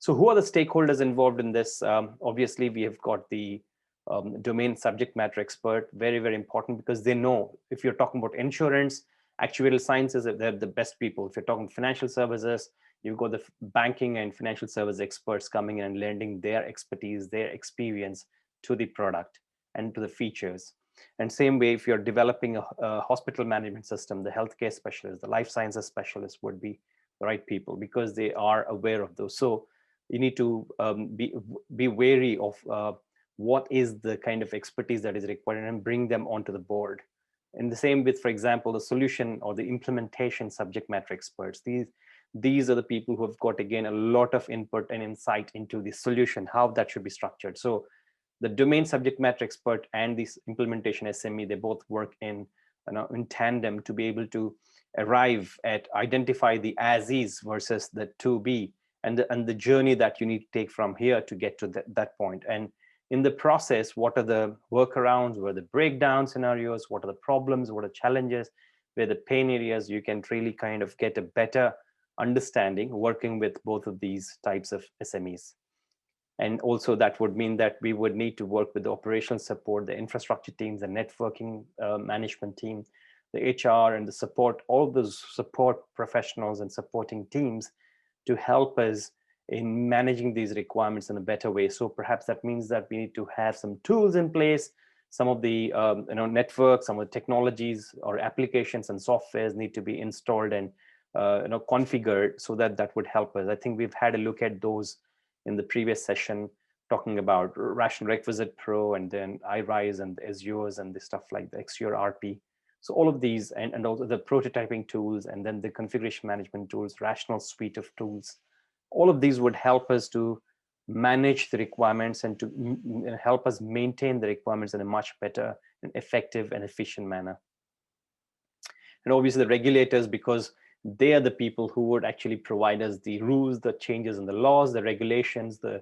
So who are the stakeholders involved in this? Obviously, we have got the domain subject matter expert, very, very important, because they know if you're talking about insurance, actuarial sciences, they're the best people. If you're talking financial services, you've got the banking and financial service experts coming in and lending their expertise, their experience to the product and to the features. And same way, if you're developing a hospital management system, the healthcare specialist, the life sciences specialist would be the right people because they are aware of those. So you need to be wary of what is the kind of expertise that is required and bring them onto the board. And the same with, for example, the solution or the implementation subject matter experts. These are the people who have got, again, a lot of input and insight into the solution, how that should be structured. So the domain subject matter expert and the implementation SME, they both work in tandem to be able to arrive at identify the as is versus the to be, and the journey that you need to take from here to get to that point. And in the process, what are the workarounds, what are the breakdown scenarios, what are the problems, what are challenges, where the pain areas, you can really kind of get a better understanding working with both of these types of SMEs. And also that would mean that we would need to work with the operational support, the infrastructure teams, the networking management team, the HR and the support, all those support professionals and supporting teams to help us in managing these requirements in a better way. So perhaps that means that we need to have some tools in place, some of the networks, some of the technologies or applications and softwares need to be installed and configured so that that would help us. I think we've had a look at those in the previous session, talking about Rational Requisite Pro and then iRise and the Azure's and the stuff like the Xure RP. So all of these and also the prototyping tools and then the configuration management tools, Rational suite of tools, all of these would help us to manage the requirements and to help us maintain the requirements in a much better and effective and efficient manner. And obviously the regulators, because they are the people who would actually provide us the rules, the changes in the laws, the regulations, the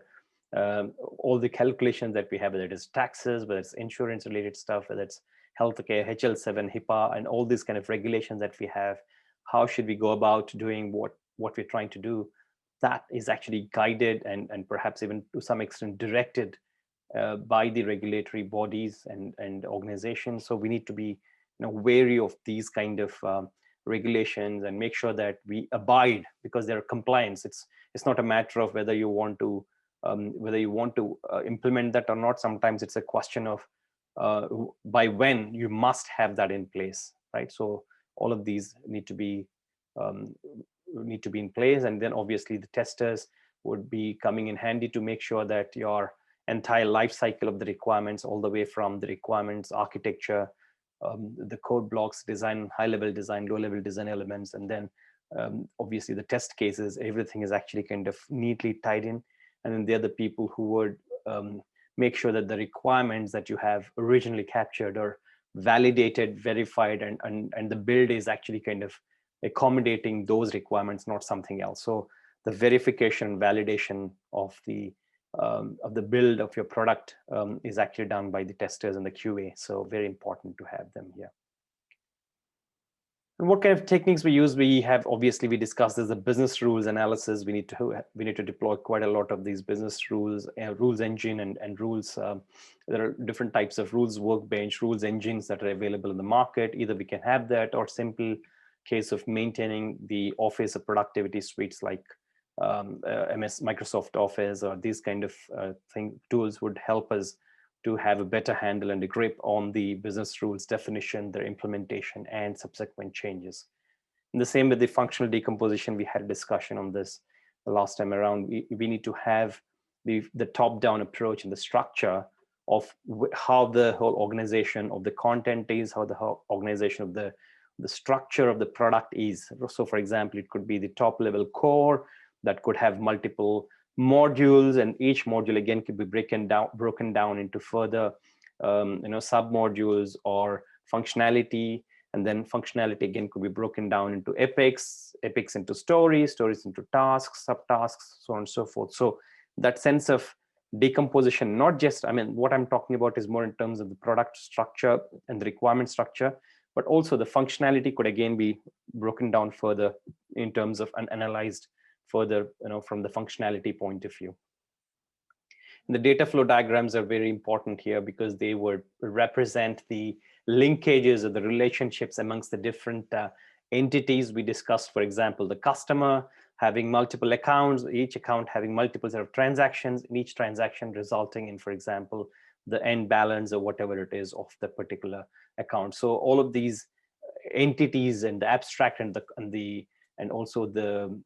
all the calculations that we have, whether it is taxes, whether it's insurance related stuff, whether it's healthcare, HL7, HIPAA, and all these kind of regulations that we have. How should we go about doing what we're trying to do? That is actually guided and perhaps even to some extent directed by the regulatory bodies and organizations. So we need to be wary of these kind of regulations and make sure that we abide, because they're compliance. It's not a matter of whether you want to implement that or not. Sometimes it's a question of by when you must have that in place, right? So all of these need to be in place, and then obviously the testers would be coming in handy to make sure that your entire life cycle of the requirements, all the way from the requirements architecture, the code blocks, design, high-level design, low-level design elements, and then obviously the test cases, everything is actually kind of neatly tied in. And then they're the people who would make sure that the requirements that you have originally captured are validated, verified, and the build is actually kind of accommodating those requirements, not something else. So the verification, validation of the build of your product is actually done by the testers and the QA. So very important to have them here. And what kind of techniques we use? We discussed this, the business rules analysis. We need to deploy quite a lot of these business rules, rules engine and rules. There are different types of rules workbench, rules engines that are available in the market. Either we can have that, or simple case of maintaining the Office of productivity suites like Microsoft Office or these kind of tools would help us to have a better handle and a grip on the business rules definition, their implementation, and subsequent changes. And the same with the functional decomposition. We had a discussion on this the last time around. We need to have the top-down approach and the structure of how the whole organization of the content is, how the whole organization of the structure of the product is. So for example, it could be the top level core that could have multiple modules, and each module again could be broken down into further sub modules or functionality, and then functionality again could be broken down into epics into stories into tasks, subtasks, so on and so forth. So that sense of decomposition, not just, what I'm talking about is more in terms of the product structure and the requirement structure, but also the functionality could again be broken down further in terms of an analyzed further, from the functionality point of view. And the data flow diagrams are very important here because they would represent the linkages or the relationships amongst the different entities we discussed. For example, the customer having multiple accounts, each account having multiple set of transactions, and each transaction resulting in, for example, the end balance or whatever it is of the particular account. So all of these entities and the abstract and also the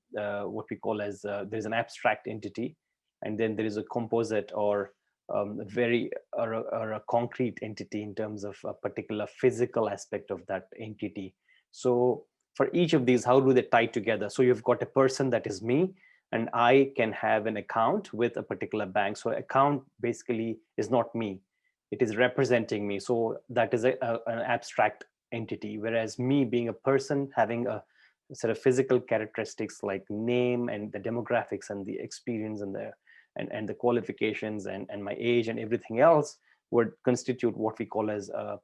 what we call as there's an abstract entity, and then there is a composite or a concrete entity in terms of a particular physical aspect of that entity. So for each of these, how do they tie together? So you've got a person that is me, and I can have an account with a particular bank. So account basically is not me, it is representing me. So that is an abstract entity, whereas me being a person having a sort of physical characteristics like name and the demographics and the experience and the qualifications and my age and everything else would constitute what we call as a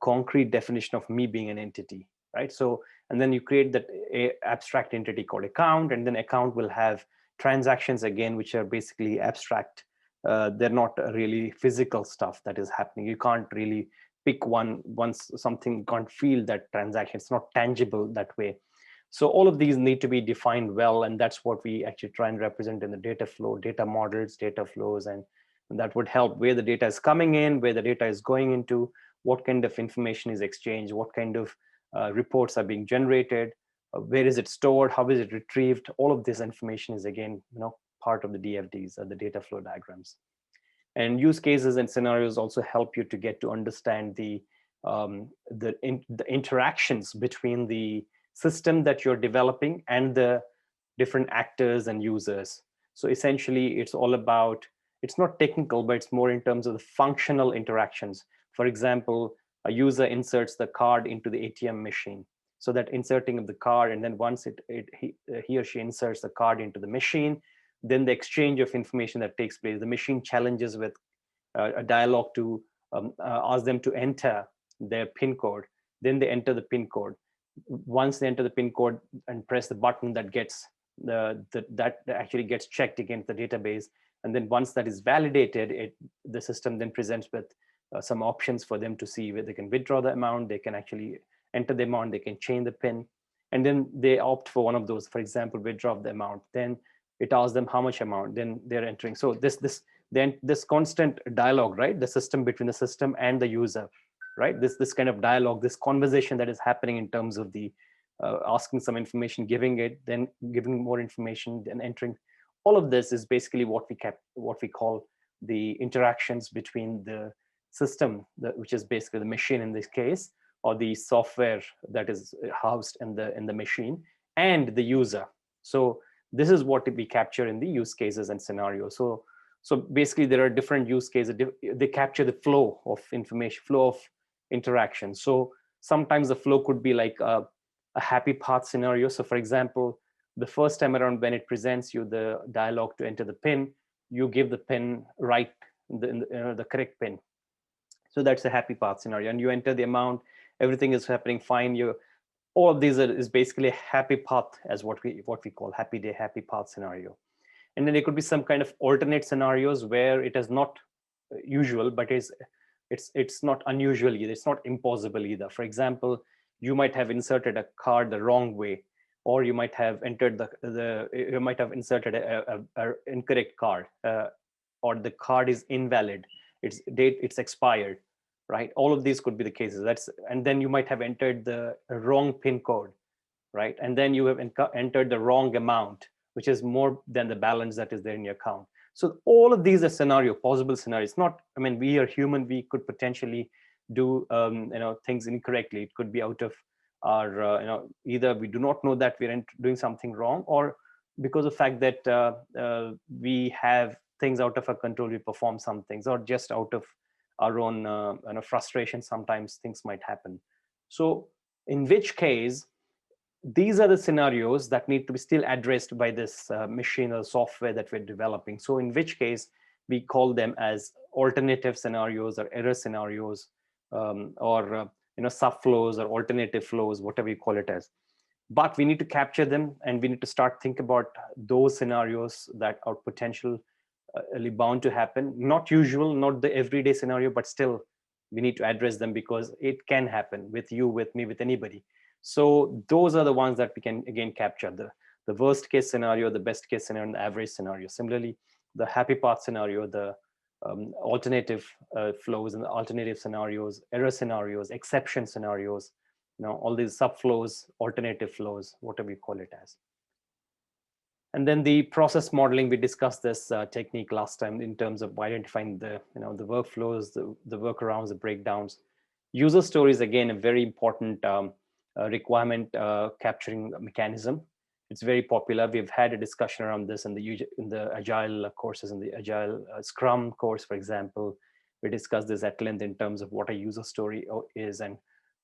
concrete definition of me being an entity, right? So, and then you create that abstract entity called account, and then account will have transactions again, which are basically abstract. They're not really physical stuff that is happening. You can't really pick one once something, you can't feel that transaction. It's not tangible that way. So all of these need to be defined well, and that's what we actually try and represent in the data flow, data models, data flows, and that would help where the data is coming in, where the data is going into, what kind of information is exchanged, what kind of reports are being generated, where is it stored, how is it retrieved. All of this information is again, part of the DFDs, the data flow diagrams. And use cases and scenarios also help you to get to understand the interactions between the system that you're developing and the different actors and users. So essentially, it's all about, it's not technical, but it's more in terms of the functional interactions. For example, a user inserts the card into the ATM machine. So that inserting of the card, and then once he or she inserts the card into the machine, then the exchange of information that takes place, the machine challenges with a dialogue to ask them to enter their PIN code. Then they enter the PIN code. Once they enter the PIN code and press the button, that gets that actually gets checked against the database. And then once that is validated, the system then presents with some options for them to see where they can withdraw the amount, they can actually enter the amount, they can change the PIN, and then they opt for one of those, for example, withdraw the amount. Then it asks them how much amount, then they're entering. So this constant dialogue, right? The system between the system and the user, right? This kind of dialogue, this conversation that is happening in terms of the asking some information, giving it, then giving more information, then entering. All of this is basically what we call the interactions between the system, which is basically the machine in this case, or the software that is housed in the machine, and the user. So this is what we capture in the use cases and scenarios. So basically, there are different use cases. They capture the flow of information, flow of interaction. So sometimes the flow could be like a happy path scenario. So for example, the first time around when it presents you the dialogue to enter the PIN, you give the PIN right, the correct PIN. So that's a happy path scenario, and you enter the amount, everything is happening fine. All of these is basically a happy path, as what we call happy day, happy path scenario. And then there could be some kind of alternate scenarios where it is not usual, but it's not unusual either. It's not impossible either. For example, you might have inserted a card the wrong way, or you might have entered you might have inserted a incorrect card, or the card is invalid. It's expired, right? All of these could be the cases. And then you might have entered the wrong PIN code, right? And then you have entered the wrong amount, which is more than the balance that is there in your account. So all of these are possible scenarios. Not, I mean, we are human. We could potentially do things incorrectly. It could be out of our either we do not know that we're doing something wrong, or because of the fact that we have things out of our control, we perform some things, or just out of our own frustration, sometimes things might happen. So in which case, these are the scenarios that need to be still addressed by this machine or software that we're developing. So in which case, we call them as alternative scenarios or error scenarios, or subflows or alternative flows, whatever you call it as. but we need to capture them, and we need to start think about those scenarios that are potentially bound to happen. Not usual, not the everyday scenario, but still we need to address them because it can happen with you, with me, with anybody. So those are the ones that we can again capture: the worst case scenario, the best case scenario, and the average scenario. Similarly, the happy path scenario, the alternative flows and the alternative scenarios, error scenarios, exception scenarios, all these subflows, alternative flows, whatever you call it as. And then the process modeling, we discussed this technique last time in terms of identifying the the workflows, the workarounds, the breakdowns. User stories, again, a very important requirement capturing mechanism. It's very popular. We've had a discussion around this in the agile courses, in the agile Scrum course, for example. We discussed this at length in terms of what a user story is and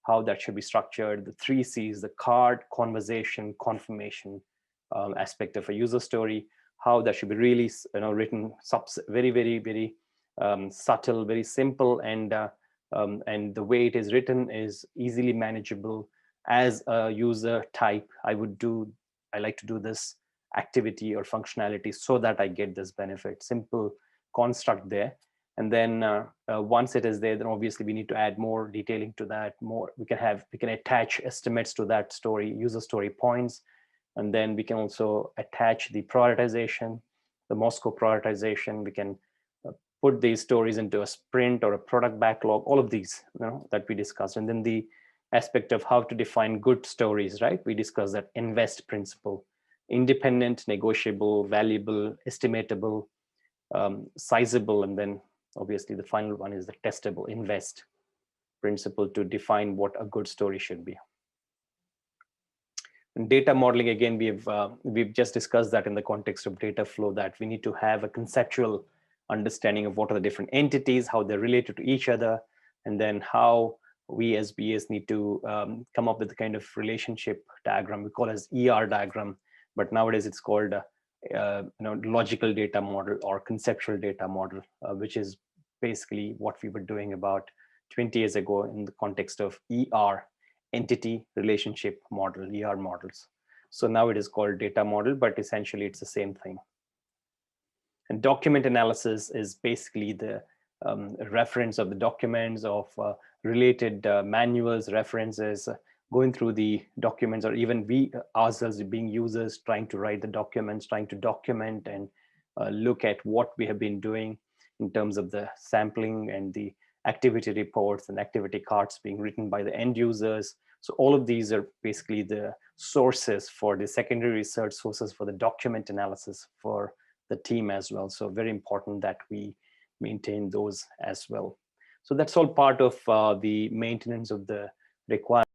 how that should be structured. The 3 C's: the card, conversation, confirmation aspect of a user story, how that should be really written very, very, very subtle, very simple, and the way it is written is easily manageable. As a user type, I like to do this activity or functionality so that I get this benefit. Simple construct there. And then once it is there, then obviously we need to add more detailing to that. We can attach estimates to that story, user story points. And then we can also attach the prioritization, the Moscow prioritization. We can put these stories into a sprint or a product backlog, all of these that we discussed. And then the aspect of how to define good stories, right? We discussed that INVEST principle: independent, negotiable, valuable, estimatable, sizable, and then obviously the final one is the testable, INVEST principle, to define what a good story should be. And data modeling, again, we've just discussed that in the context of data flow, that we need to have a conceptual understanding of what are the different entities, how they're related to each other, and then how we as BAs need to come up with a kind of relationship diagram. We call it as ER diagram, but nowadays it's called logical data model or conceptual data model, which is basically what we were doing about 20 years ago in the context of ER, entity relationship model, ER models. So now it is called data model, but essentially it's the same thing. And document analysis is basically the reference of the documents, of related manuals, references, going through the documents, or even we ourselves being users trying to write the documents, trying to document and look at what we have been doing in terms of the sampling and the activity reports and activity cards being written by the end users. So all of these are basically the sources for the secondary research sources for the document analysis for the team as well. So very important that we maintain those as well. So that's all part of the maintenance of the requirements.